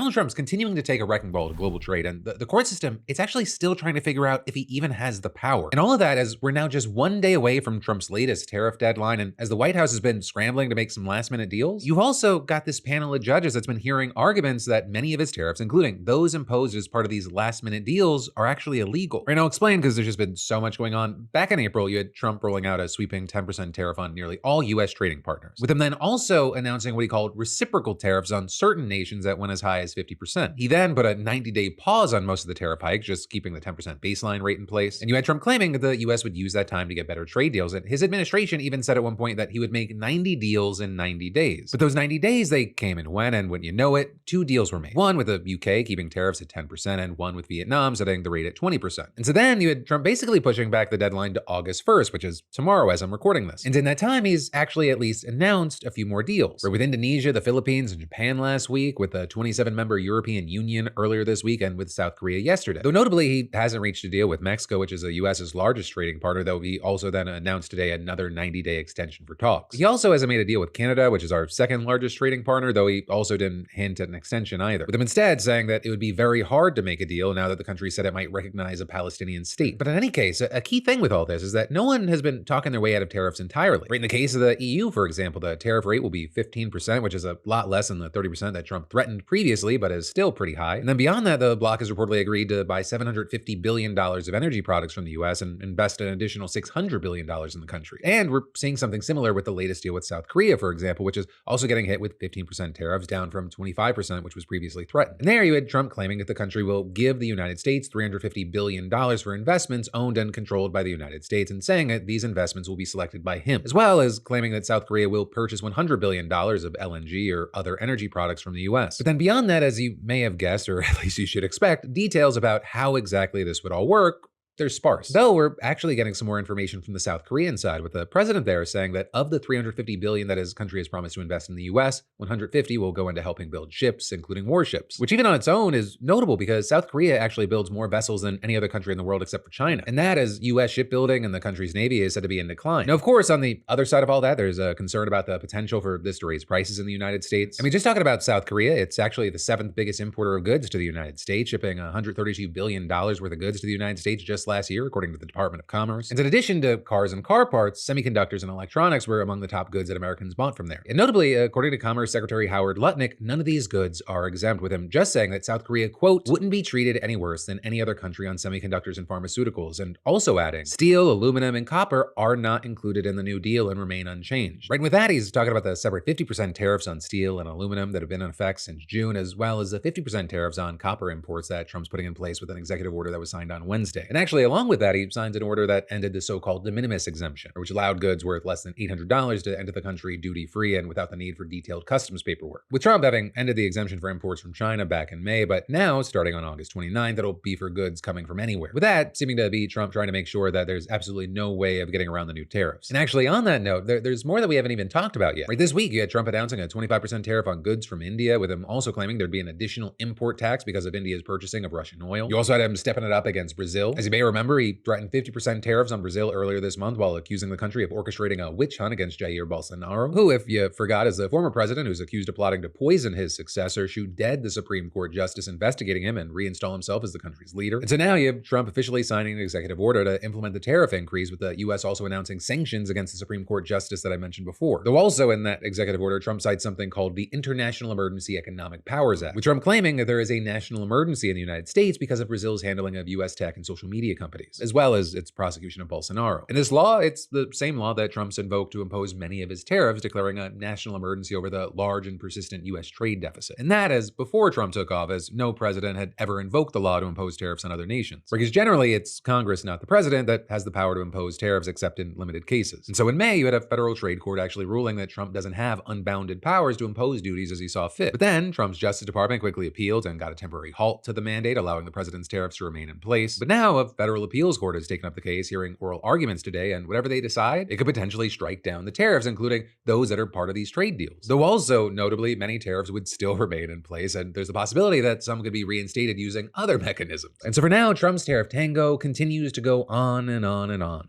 Donald Trump's continuing to take a wrecking ball to global trade, and the court system, it's actually still trying to figure out if he even has the power. And all of that as we're now just one day away from Trump's latest tariff deadline, and as the White House has been scrambling to make some last-minute deals, you've also got this panel of judges that's been hearing arguments that many of his tariffs, including those imposed as part of these last-minute deals, are actually illegal. Right, I'll explain because there's just been so much going on. Back in April, you had Trump rolling out a sweeping 10% tariff on nearly all U.S. trading partners, with him then also announcing what he called reciprocal tariffs on certain nations that went as high as 50%. He then put a 90-day pause on most of the tariff hikes, just keeping the 10% baseline rate in place. And you had Trump claiming that the U.S. would use that time to get better trade deals. And his administration even said at one point that he would make 90 deals in 90 days. But those 90 days, they came and went, and when you know it, 2 deals were made. One with the UK keeping tariffs at 10%, and one with Vietnam setting the rate at 20%. And so then you had Trump basically pushing back the deadline to August 1st, which is tomorrow as I'm recording this. And in that time, he's actually at least announced a few more deals. With Indonesia, the Philippines, and Japan last week, with the 27-member European Union earlier this week, and with South Korea yesterday. Though notably, he hasn't reached a deal with Mexico, which is the US's largest trading partner, though he also then announced today another 90-day extension for talks. He also hasn't made a deal with Canada, which is our second largest trading partner, though he also didn't hint at an extension either, with him instead saying that it would be very hard to make a deal now that the country said it might recognize a Palestinian state. But in any case, a key thing with all this is that no one has been talking their way out of tariffs entirely. Right, in the case of the EU, for example, the tariff rate will be 15%, which is a lot less than the 30% that Trump threatened previously, but is still pretty high. And then beyond that, the bloc has reportedly agreed to buy $750 billion of energy products from the US and invest an additional $600 billion in the country. And we're seeing something similar with the latest deal with South Korea, for example, which is also getting hit with 15% tariffs, down from 25%, which was previously threatened. And there you had Trump claiming that the country will give the United States $350 billion for investments owned and controlled by the United States, and saying that these investments will be selected by him, as well as claiming that South Korea will purchase $100 billion of LNG or other energy products from the US. But then beyond that, as you may have guessed, or at least you should expect, details about how exactly this would all work, they're sparse. Though we're actually getting some more information from the South Korean side, with the president there saying that of the $350 billion that his country has promised to invest in the US, $150 will go into helping build ships, including warships, which even on its own is notable because South Korea actually builds more vessels than any other country in the world except for China. And that as US shipbuilding and the country's navy is said to be in decline. Now, of course, on the other side of all that, there's a concern about the potential for this to raise prices in the United States. I mean, just talking about South Korea, it's actually the 7th biggest importer of goods to the United States, shipping $132 billion worth of goods to the United States just last year, according to the Department of Commerce. And in addition to cars and car parts, semiconductors and electronics were among the top goods that Americans bought from there. And notably, according to Commerce Secretary Howard Lutnick, none of these goods are exempt, with him just saying that South Korea, quote, wouldn't be treated any worse than any other country on semiconductors and pharmaceuticals, and also adding, steel, aluminum, and copper are not included in the new deal and remain unchanged. Right, and with that, he's talking about the separate 50% tariffs on steel and aluminum that have been in effect since June, as well as the 50% tariffs on copper imports that Trump's putting in place with an executive order that was signed on Wednesday. And actually, along with that, he signed an order that ended the so-called de minimis exemption, which allowed goods worth less than $800 to enter the country duty-free and without the need for detailed customs paperwork. With Trump having ended the exemption for imports from China back in May, but now, starting on August 29th, it'll be for goods coming from anywhere. With that seeming to be Trump trying to make sure that there's absolutely no way of getting around the new tariffs. And actually, on that note, there's more that we haven't even talked about yet. Right, this week, you had Trump announcing a 25% tariff on goods from India, with him also claiming there'd be an additional import tax because of India's purchasing of Russian oil. You also had him stepping it up against Brazil. As you may remember, he threatened 50% tariffs on Brazil earlier this month while accusing the country of orchestrating a witch hunt against Jair Bolsonaro, who, if you forgot, is the former president who's accused of plotting to poison his successor, shoot dead the Supreme Court justice investigating him, and reinstall himself as the country's leader. And so now you have Trump officially signing an executive order to implement the tariff increase, with the US also announcing sanctions against the Supreme Court justice that I mentioned before. Though also in that executive order, Trump cites something called the International Emergency Economic Powers Act, with Trump claiming that there is a national emergency in the United States because of Brazil's handling of US tech and social media companies, as well as its prosecution of Bolsonaro. And this law, it's the same law that Trump's invoked to impose many of his tariffs, declaring a national emergency over the large and persistent US trade deficit. And that, as before Trump took office, no president had ever invoked the law to impose tariffs on other nations. Because generally, it's Congress, not the president, that has the power to impose tariffs except in limited cases. And so in May, you had a federal trade court actually ruling that Trump doesn't have unbounded powers to impose duties as he saw fit. But then, Trump's Justice Department quickly appealed and got a temporary halt to the mandate, allowing the president's tariffs to remain in place. But now, a federal appeals court has taken up the case, hearing oral arguments today, and whatever they decide, it could potentially strike down the tariffs, including those that are part of these trade deals. Though also, notably, many tariffs would still remain in place, and there's the possibility that some could be reinstated using other mechanisms. And so for now, Trump's tariff tango continues to go on and on and on.